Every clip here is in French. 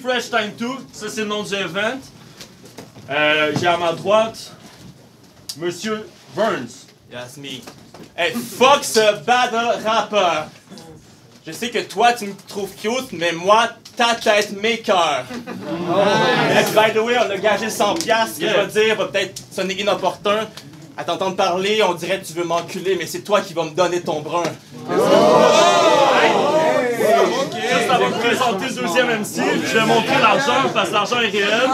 Fresh Time 2, ça c'est le nom du event. J'ai à ma droite, Monsieur Burns. Yes, me. Hey, fuck ce battle rapper. Je sais que toi, tu me trouves cute, mais moi, ta tête m'écoeure. By the way, on a gagé 100$. Ce que je vais dire va peut-être sonner inopportun. À t'entendre parler, on dirait que tu veux m'enculer, mais c'est toi qui vas me donner ton brun. Ça va me présenter le deuxième MC. Je vais montrer l'argent parce que l'argent est réel.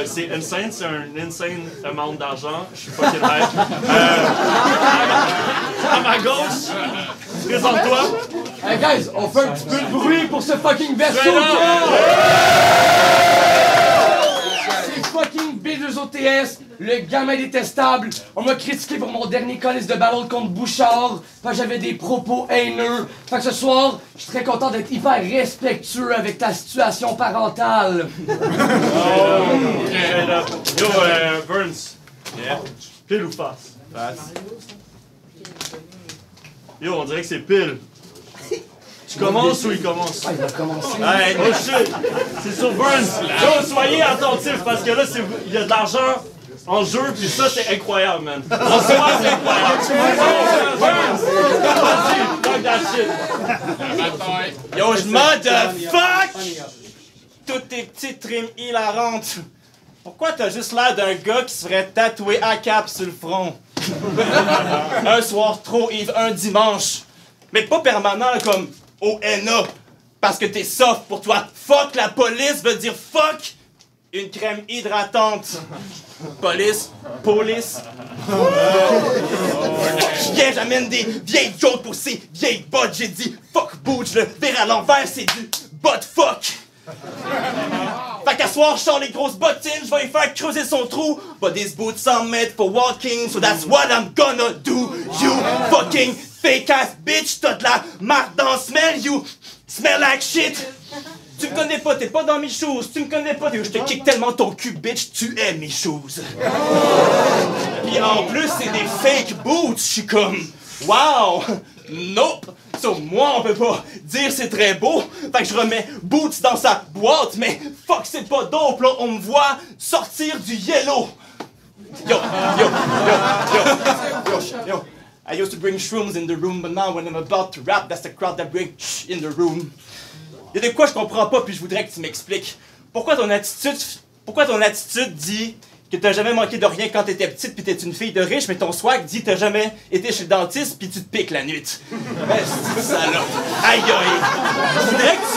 C'est insane, c'est un insane amount d'argent. Je suis fucking hype. À ma gauche, présente-toi. Hey guys, on fait un petit peu de bruit pour ce fucking verso. C'est fucking B2OTS, le gamin détestable. On m'a critiqué pour mon dernier colis de battle contre Bouchard. Fait que j'avais des propos haineux. Fait que ce soir, je suis très content d'être hyper respectueux avec ta situation parentale. Yo, Burns. Yeah. Pile ou face? Face. Yo, on dirait que c'est pile. Tu commences ou il commence? Ah, il va commencer. Hey, oh shit! C'est sur Burns! Yo, soyez attentifs parce que là, il y a de l'argent en jeu, puis ça, c'est incroyable, man. En soi, c'est incroyable. Burns! Vas-y, fuck that shit! Yo, je motherfuck! Toutes tes petites rimes hilarantes. Pourquoi t'as juste l'air d'un gars qui se ferait tatouer ACAP sur le front? Un soir trop, Yves, un dimanche. Mais pas permanent comme ONA. Parce que t'es soft pour toi. Fuck la police veut dire fuck une crème hydratante. Police. Viens, j'amène des vieilles jokes pour ces vieilles bottes. J'ai dit fuck boots, le verre à l'envers, c'est du butt fuck. Fait qu'à soir, je sors les grosses bottines, je vais lui faire creuser son trou. But these boots are made for walking, so that's what I'm gonna do. You fucking fake ass bitch, t'as de la marde dans le smell, you smell like shit. Tu me connais pas, t'es pas dans mes shoes, tu me connais pas, je te kick tellement ton cul, bitch, tu aimes mes shoes. Pis en plus, c'est des fake boots, je suis comme, wow, nope. So, moi, on peut pas dire c'est très beau. Fait que je remets Boots dans sa boîte, mais fuck, c'est pas dope, là. On me voit sortir du yellow. Yo. I used to bring shrooms in the room, but now when I'm about to rap, that's the crowd that bring in the room. Y'a de quoi je comprends pas, puis je voudrais que tu m'expliques. Pourquoi ton attitude dit que t'as jamais manqué de rien quand t'étais petite pis t'es une fille de riche, mais ton swag dit t'as jamais été chez le dentiste pis tu te piques la nuit. C'est salope. Aïe aïe. Je voudrais que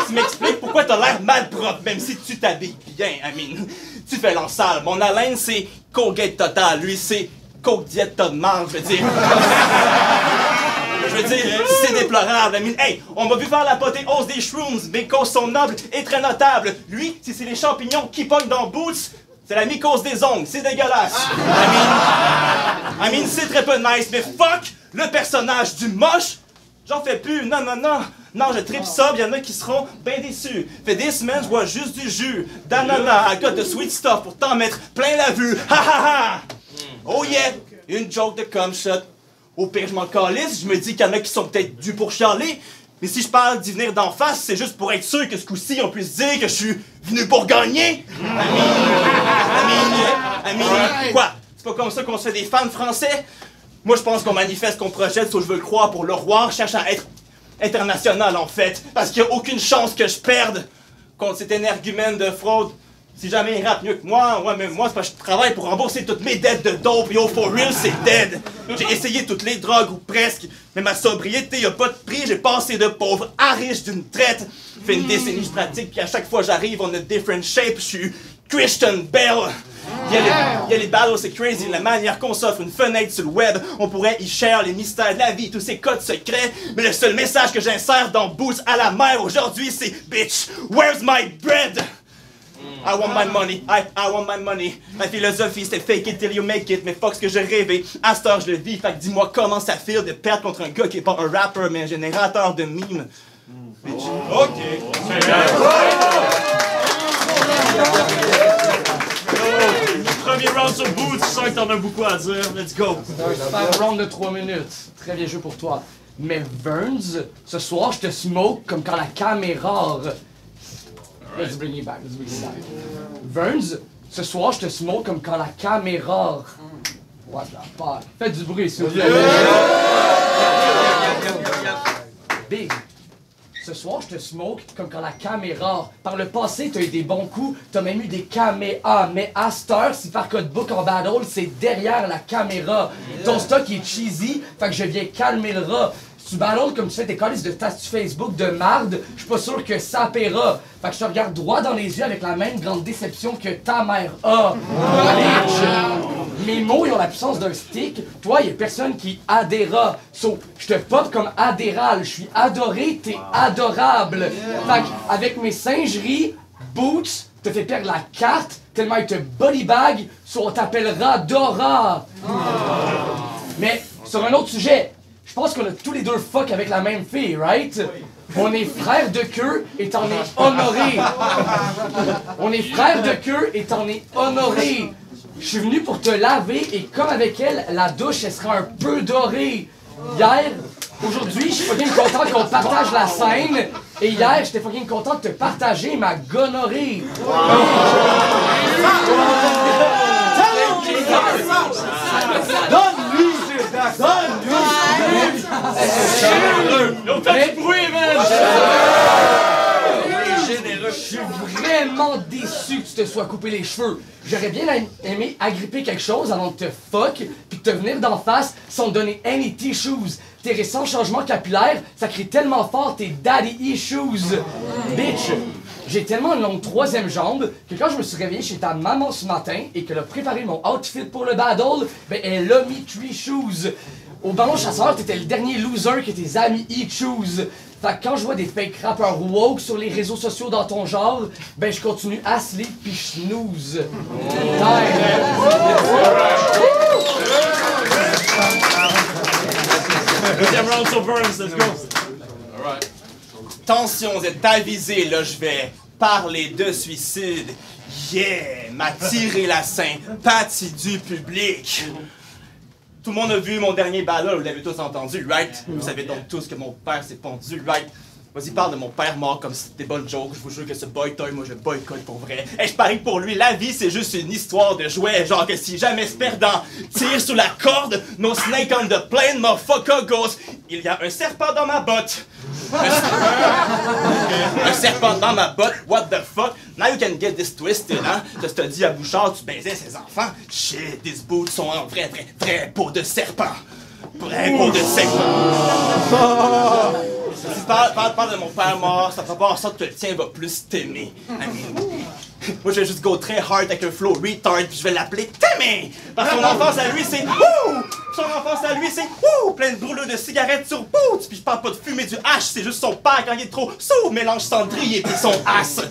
tu m'expliques pourquoi t'as l'air mal propre, même si tu t'habilles bien, Amine. Tu fais l'ensale. Mon haleine, c'est Colgate Total. Lui, c'est Coke Diète tas de marge, je veux dire. Je veux dire, c'est déplorable, Amine. Hey, on m'a vu faire l'apothéose des shrooms. Mes causes sont nobles et très notables. Lui, si c'est les champignons qui pognent dans Boots, c'est la mycose des ongles. C'est dégueulasse. Amine, c'est très peu nice, mais fuck le personnage du moche. J'en fais plus. Non, je tripe ça, y'en a qui seront bien déçus. Fait des semaines, je bois juste du jus d'ananas. I got the sweet stuff pour t'en mettre plein la vue. Ha ha ha! Oh yeah! Une joke de cum shot. Au pire, je m'en calisse, je me dis qu'il y en a qui sont peut-être dus pour chialer. Mais si je parle d'y venir d'en face, c'est juste pour être sûr que ce coup-ci, on puisse dire que je suis venu pour gagner. Amine, quoi? C'est pas comme ça qu'on se fait des fans français? Moi, je pense qu'on manifeste, qu'on projette, so je veux le croire pour le roi, cherche à être international, en fait. Parce qu'il n'y a aucune chance que je perde contre cet énergumène de fraude. Si jamais il rappe mieux que moi, ouais, mais moi, c'est parce que je travaille pour rembourser toutes mes dettes de dope. Yo, for real, c'est dead. J'ai essayé toutes les drogues, ou presque, mais ma sobriété a pas de prix. J'ai passé de pauvre à riche d'une traite. Fait une décennie, je pratique, puis à chaque fois j'arrive, on a different shape. Je suis Christian Bell. Il y a les battles, c'est crazy, la manière qu'on s'offre une fenêtre sur le web. On pourrait y share les mystères de la vie, tous ces codes secrets. Mais le seul message que j'insère dans Boots à la mer aujourd'hui, c'est bitch, where's my bread? I want my money, I want my money. Ma philosophie c'est fake it till you make it. Mais fuck ce que j'ai rêvé, à cette heure je le vis. Fait que dis-moi comment ça feel de perdre contre un gars qui est pas un rapper mais un générateur de mimes. Ok. Premier round sur Boots, je sens que t'en as beaucoup à dire. Let's go. Un round de 3 minutes. Très bien jeu pour toi. Mais Burns, ce soir, je te smoke comme quand la caméra... Let's bring it back, let's bring it back. Burns, ce soir, je te smoke comme quand la caméra... What the fuck? Faites du bruit, s'il vous plaît. Big. Ce soir, je te smoke comme quand la caméra. Par le passé, t'as eu des bons coups, t'as même eu des caméas. Mais à cette heure, si par code book en battle, c'est derrière la caméra. Ton stock est cheesy, fait que je viens calmer le rat. Si tu battles comme tu fais tes colis de statut Facebook de marde, je suis pas sûr que ça paiera. Fait que je te regarde droit dans les yeux avec la même grande déception que ta mère a. Mes mots, ils ont la puissance d'un stick. Toi, y'a personne qui adhéra. So, je te pop comme adhéral. Je suis adoré, t'es adorable. Fait que, avec mes singeries, Boots te fait perdre la carte tellement il te body bag, so on t'appellera Dora. Mais, sur un autre sujet, je pense qu'on a tous les deux fuck avec la même fille, right? On est frères de queue et t'en es honoré. On est frères de queue et t'en es honoré. Je suis venu pour te laver et comme avec elle, la douche, elle sera un peu dorée. Aujourd'hui, je suis fucking content qu'on partage la scène. Et hier, j'étais fucking content de te partager ma gonorrhée. Donne-lui! Donne-lui! Fais du bruit, man! Je suis vraiment déçu que tu te sois coupé les cheveux. J'aurais bien aimé agripper quelque chose avant de te fuck, puis de te venir d'en face sans te donner any tissues. Tes récents changements capillaires, ça crie tellement fort tes daddy issues. Bitch, j'ai tellement une longue troisième jambe que quand je me suis réveillé chez ta maman ce matin et qu'elle a préparé mon outfit pour le battle, ben elle a mis 3 shoes. Au ballon chasseur, t'étais le dernier loser que tes amis y choose. Fait que quand je vois des fake rappeurs woke sur les réseaux sociaux dans ton genre, ben je continue à sleep pis je snooze. Deuxième round sur Burns, let's go! Alright. Attention, vous êtes avisés, là, je vais parler de suicide. Yeah! M'a tiré la sympathie du public. Tout le monde a vu mon dernier battle, vous l'avez tous entendu, right? Vous savez donc tous que mon père s'est pendu, right? Vas-y, parle de mon père mort comme si c'était des bonnes jokes. Je vous jure que ce boy toy, moi je boycotte pour vrai. Et je parie que pour lui, la vie c'est juste une histoire de jouets. Genre que si jamais ce perdant tire sur la corde, no snake on the plane, motherfucker goes. Il y a un serpent dans ma botte. Un serpent dans ma botte, what the fuck? Now you can get this twisted, hein? Je te dis à Bouchard, tu baisais ses enfants. Shit, these boots sont en vrai peau de serpent. Vrai peau de serpent. Si tu parles de mon père mort, ça fera pas en sorte que le tien va plus t'aimer. Moi, je vais juste go très hard avec un flow retard, puis je vais l'appeler Timmy! Parce que son enfance à lui, c'est Wouh! Son enfance à lui, c'est Wouh! Plein de brûleurs de cigarettes sur Boots! Puis je parle pas de fumer du hash, c'est juste son père quand il est trop sous, mélange cendrier puis son ass.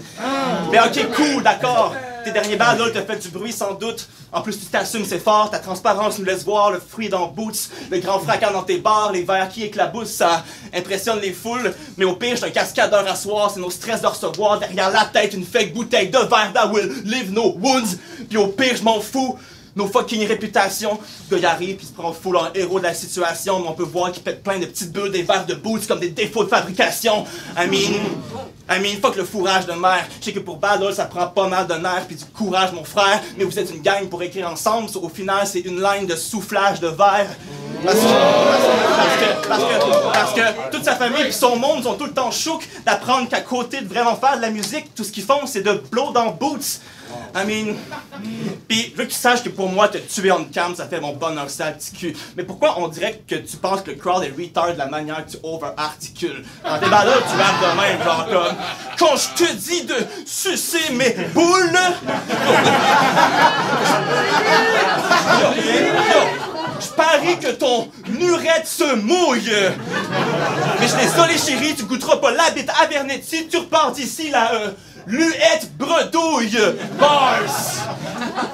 Mais ok, cool, d'accord. Tes derniers battles te fait du bruit sans doute. En plus, tu t'assumes, c'est fort. Ta transparence nous laisse voir le fruit dans Boots. Le grand fracas dans tes bars, les verres qui éclaboussent, ça impressionne les foules. Mais au pire, j'ai un cascadeur à soir. C'est nos stress de recevoir derrière la tête une fake bouteille de verre that will live no wounds. Puis au pire, je m'en fous. Nos fucking réputations. Le gars arrive puis se prend full en héros de la situation. Mais on peut voir qu'il pète plein de petites bulles des verres de Boots comme des défauts de fabrication. I mean, fuck le fourrage de mer. Je sais que pour battle, ça prend pas mal de nerfs puis du courage, mon frère. Mais vous êtes une gang pour écrire ensemble. Au final, c'est une ligne de soufflage de verre. Parce que toute sa famille et son monde sont tout le temps chouk d'apprendre qu'à côté de vraiment faire de la musique, tout ce qu'ils font, c'est de blow dans Boots. I mean... Pis, je veux que tu saches que pour moi, te tuer en cam, ça fait mon bonheur sale petit cul. Mais pourquoi on dirait que tu penses que le crowd est retard de la manière que tu over-articules? Dans tes balades, tu rappes de même, genre comme... Quand je te dis de sucer mes boules... Je parie que ton urette se mouille. Mais je suis désolé, chérie, tu goûteras pas la bite à Vernetti, tu repars d'ici, la luette bredouille. Bars.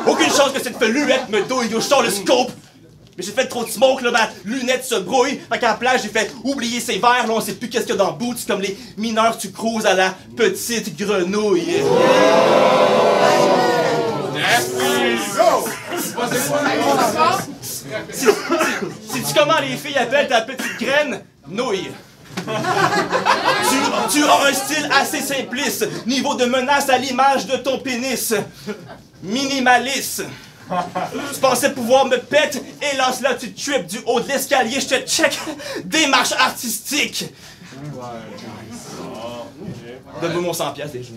Aucune chance que cette luette me douille, je sors le scope. Mais j'ai fait trop de smoke, là, ma lunette se brouille. Fait qu'à la plage, j'ai fait oublier ses verres, là, on sait plus qu'est-ce qu'il y a dans Boots, comme les mineurs tu cruises à la petite grenouille. Si tu comment les filles appellent ta petite graine, nouille. Tu as un style assez simpliste, niveau de menace à l'image de ton pénis. Minimaliste. Tu pensais pouvoir me pète et là tu tripes du haut de l'escalier, je te check. Démarche artistique. Donne-moi mon 100$ déjà.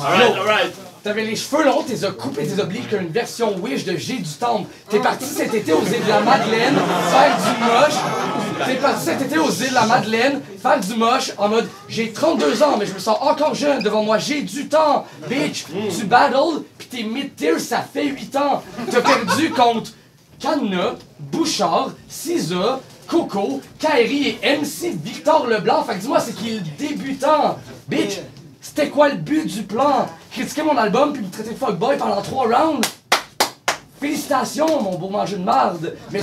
Alright. T'avais les cheveux longs, t'es as coupé, t'es oublié qu'il y a une version Wish de G du Temple. T'es parti cet été aux îles de la Madeleine faire du moche. T'es parti cet été aux îles de la Madeleine faire du moche en mode j'ai 32 ans mais je me sens encore jeune devant moi, j'ai du temps. Bitch, tu battles pis t'es mid-tier, ça fait 8 ans. T'as perdu contre Canna, Bouchard, Cisa, Coco, Kairi et MC Victor Leblanc. Fait que dis-moi, c'est qui le débutant? Bitch, c'était quoi le but du plan? Critiquer mon album puis me traiter de fuckboy pendant 3 rounds? Félicitations, mon beau manger de marde! Mais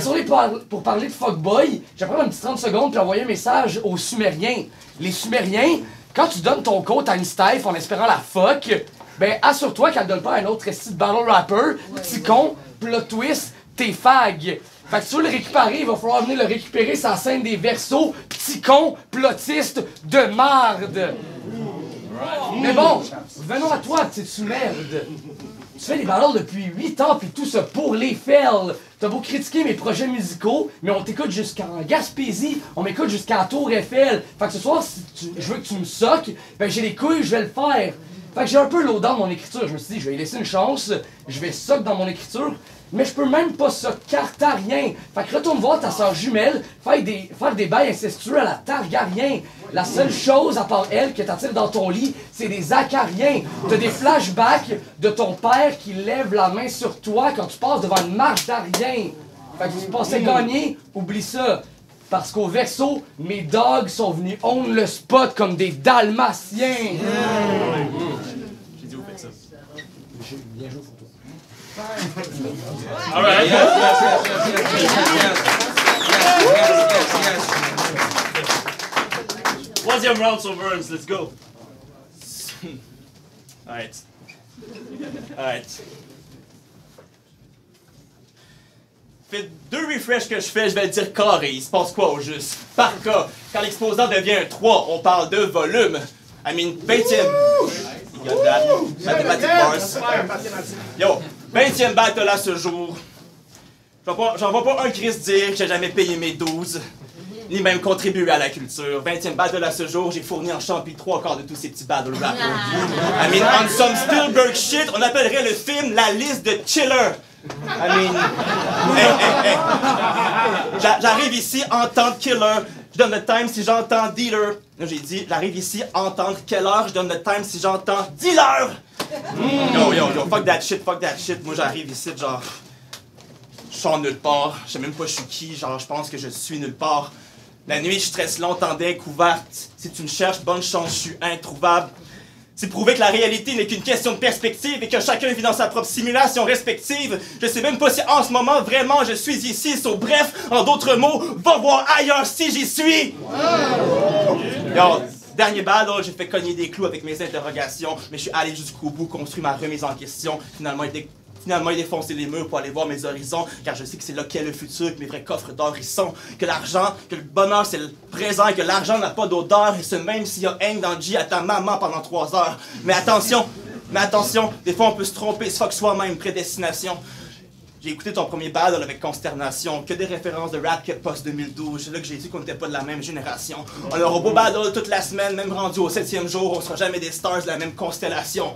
pour parler de fuckboy, j'ai pris un petit 30 secondes puis envoyer un message aux Sumériens. Les Sumériens, quand tu donnes ton code à une Steph en espérant la fuck, ben assure-toi qu'elle donne pas à un autre esti de battle rapper, petit con, plot twist, t'es fag. Fait que si tu veux le récupérer, il va falloir venir le récupérer sur la scène des versos, petit con, plotiste de marde. Mais bon, venons à toi, petite merde. Tu fais des battles depuis 8 ans, puis tout ça pour les fails. T'as beau critiquer mes projets musicaux, mais on t'écoute jusqu'en Gaspésie, on m'écoute jusqu'à Tour Eiffel. Fait que ce soir, si je veux que tu me soques, ben j'ai les couilles, je vais le faire. Fait que j'ai un peu l'eau dans mon écriture. Je me suis dit, je vais lui laisser une chance, je vais sock dans mon écriture. Mais je peux même pas ça cartarien. Fait que retourne voir ta soeur jumelle, faire des bails incestueux à la Targaryen. La seule chose, à part elle, que t'attire dans ton lit, c'est des acariens. T'as des flashbacks de ton père qui lève la main sur toi quand tu passes devant une marche d'Arien. Fait que tu pensais gagner, oublie ça. Parce qu'au Verseau, mes dogs sont venus own le spot comme des dalmatiens. J'ai dit où fait ça. Bien joué pour toi. Alright. Troisième round sur Burns, let's go. Alright. Fait 2 refreshs que je fais, je vais le dire carré. Il se passe quoi au juste? Par cas, quand l'exposant devient un 3, on parle de volume. I mean, 20e. You got that? Mathematic bars. Yo, 20e battle à ce jour. J'en vois pas un Chris dire que j'ai jamais payé mes 12, ni même contribué à la culture. 20e battle à ce jour, j'ai fourni en champi 3/4 de tous ces petits battle rappers. I mean, on some Spielberg shit, on appellerait le film La liste de Chiller. I mean, hey. J'arrive ici entendre killer, je donne le time si j'entends dealer. Là j'ai dit, j'arrive ici entendre quelle heure, je donne le time si j'entends dealer. Yo, fuck that shit. Moi j'arrive ici genre, je sors nulle part, je sais même pas je suis qui, genre je pense que je suis nulle part. La nuit je stresse longtemps découverte, si tu me cherches, bonne chance, je suis introuvable. C'est prouver que la réalité n'est qu'une question de perspective et que chacun vit dans sa propre simulation respective. Je sais même pas si en ce moment vraiment je suis ici. So, bref, en d'autres mots, va voir ailleurs si j'y suis. Yo, dernier battle, j'ai fait cogner des clous avec mes interrogations, mais je suis allé jusqu'au bout, construit ma remise en question. Finalement, il défoncé les murs pour aller voir mes horizons, car je sais que c'est là qu'est le futur, que mes vrais coffres d'or y sont. Que l'argent, que le bonheur c'est le présent, et que l'argent n'a pas d'odeur, et ce même s'il y a haine dans G à ta maman pendant 3 heures. Mais attention, des fois on peut se tromper, se fuck soi-même, prédestination. J'ai écouté ton premier battle avec consternation, que des références de rap post 2012, c'est là que j'ai dit qu'on n'était pas de la même génération. On aura beau battle toute la semaine, même rendu au 7e jour, on sera jamais des stars de la même constellation.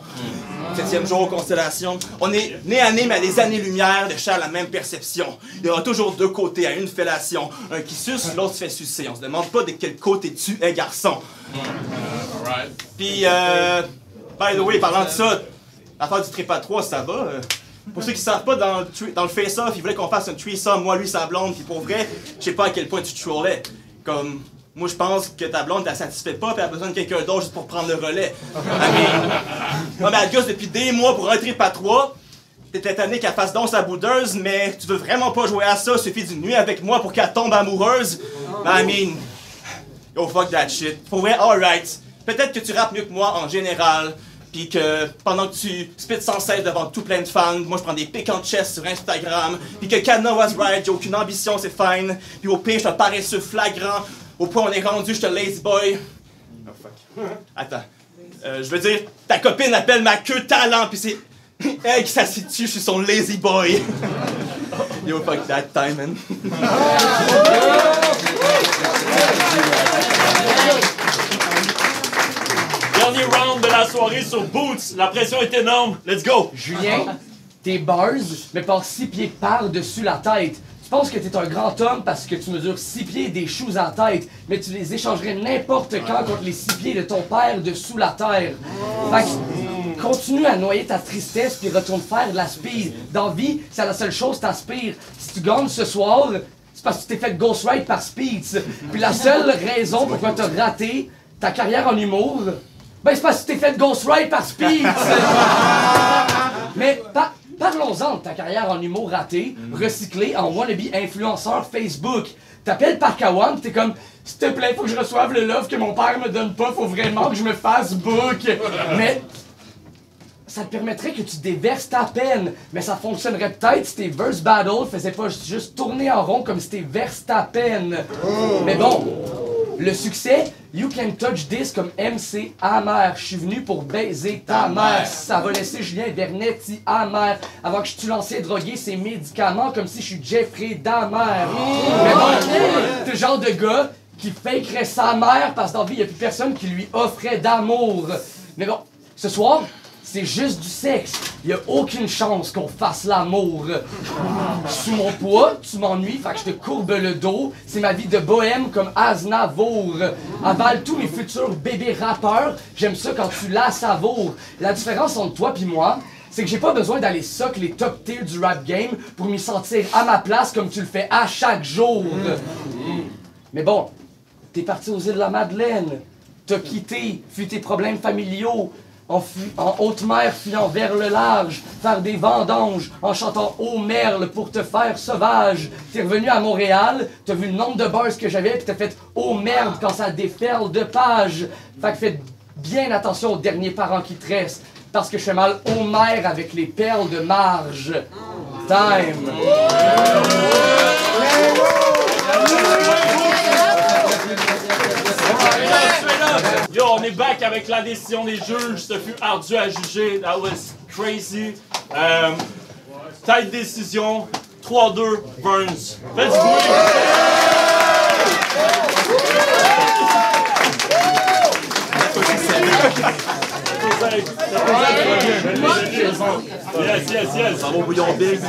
7e jour, constellation. On est nez à nez, mais à des années-lumière de faire la même perception. Il y aura toujours 2 côtés à une fellation. Un qui suce, l'autre se fait sucer. On se demande pas de quel côté tu es, garçon. Puis, by the way, parlant de ça, l'affaire du trip à 3, ça va? Pour ceux qui savent pas, dans le face-off, ils voulaient qu'on fasse un threesome, moi, lui, sa blonde, puis pour vrai, je sais pas à quel point tu trollais. Comme, moi, je pense que ta blonde, t'la satisfait pas, puis elle a besoin de quelqu'un d'autre juste pour prendre le relais. Non, mais elle gosse depuis des mois pour un trip à 3. T'étais tanné qu'elle fasse donc sa boudeuse, mais tu veux vraiment pas jouer à ça, suffit d'une nuit avec moi pour qu'elle tombe amoureuse. I mean, yo, fuck that shit. Pour vrai, alright. Peut-être que tu rappes mieux que moi en général. puis que pendant que tu spits sans cesse devant tout plein de fans, moi je prends des pick en chest sur Instagram, puis que Kana was right, j'ai aucune ambition, c'est fine, puis au pire, je te paresseux flagrant, au point où on est rendu, je te lazy boy. Oh fuck. Attends. Je veux dire, ta copine appelle ma queue talent, puis c'est elle qui s'assied dessus, je suis son lazy boy. Yo, fuck that time, man. Dernier round de la soirée sur Boots. La pression est énorme. Let's go. Julien, tes bars me passent 6 pieds par-dessus la tête. Tu penses que t'es un grand homme parce que tu mesures 6 pieds des shoes à la tête, mais tu les échangerais n'importe quand contre les 6 pieds de ton père dessous la terre. Fait que, continue à noyer ta tristesse puis retourne faire de la speed. Dans la vie, c'est la seule chose que t'aspires. Si tu gagnes ce soir, c'est parce que tu t'es fait ghostwrite par Speeds. Puis la seule raison pourquoi t'as raté ta carrière en humour, ben c'est parce que tu t'es fait ghostwrite par Speeds. Mais parlons-en de ta carrière en humour ratée, recyclée en wannabe influenceur Facebook. T'appelles Parkawan pis t'es comme « S'il te plaît, faut que je reçoive le love que mon père me donne pas, faut vraiment que je me fasse book. » Mais ça te permettrait que tu déverses ta peine. Mais ça fonctionnerait peut-être si tes verse battles faisaient pas juste tourner en rond comme si t'es verse ta peine. Mais bon, le succès, you can touch this comme MC Amer. Je suis venu pour baiser ta mère. Ça va laisser Julien Vernetti amer. Avant que je tue l'ancien drogué ses médicaments comme si je suis Jeffrey Dahmer. Mais bon, t'es le genre de gars qui fakerait sa mère parce que dans la vie, il n'y a plus personne qui lui offrait d'amour. Mais bon, ce soir, c'est juste du sexe. Il n'y a aucune chance qu'on fasse l'amour. Sous mon poids, tu m'ennuies, fait que je te courbe le dos. C'est ma vie de bohème comme Aznavour. Avale tous mes futurs bébés rappeurs. J'aime ça quand tu la savoures. La différence entre toi et moi, c'est que j'ai pas besoin d'aller sock les top tiers du rap game pour m'y sentir à ma place comme tu le fais à chaque jour. Mais bon, t'es parti aux îles de la Madeleine. T'as quitté, fui tes problèmes familiaux. En haute mer, fuyant vers le large, faire des vendanges, en chantant « Oh merle » pour te faire sauvage. T'es revenu à Montréal, t'as vu le nombre de bars que j'avais, pis t'as fait « Oh merde » quand ça déferle de pages. Fait que faites bien attention aux derniers parents qui te restent, parce que je fais mal aux mères avec les perles de marge. Time! Yo, on est back avec la décision des juges. Ce fut ardu à juger. That was crazy. Tight décision. 3-2, Burns. Faites du bruit. Yes. Ça va au bouillon big.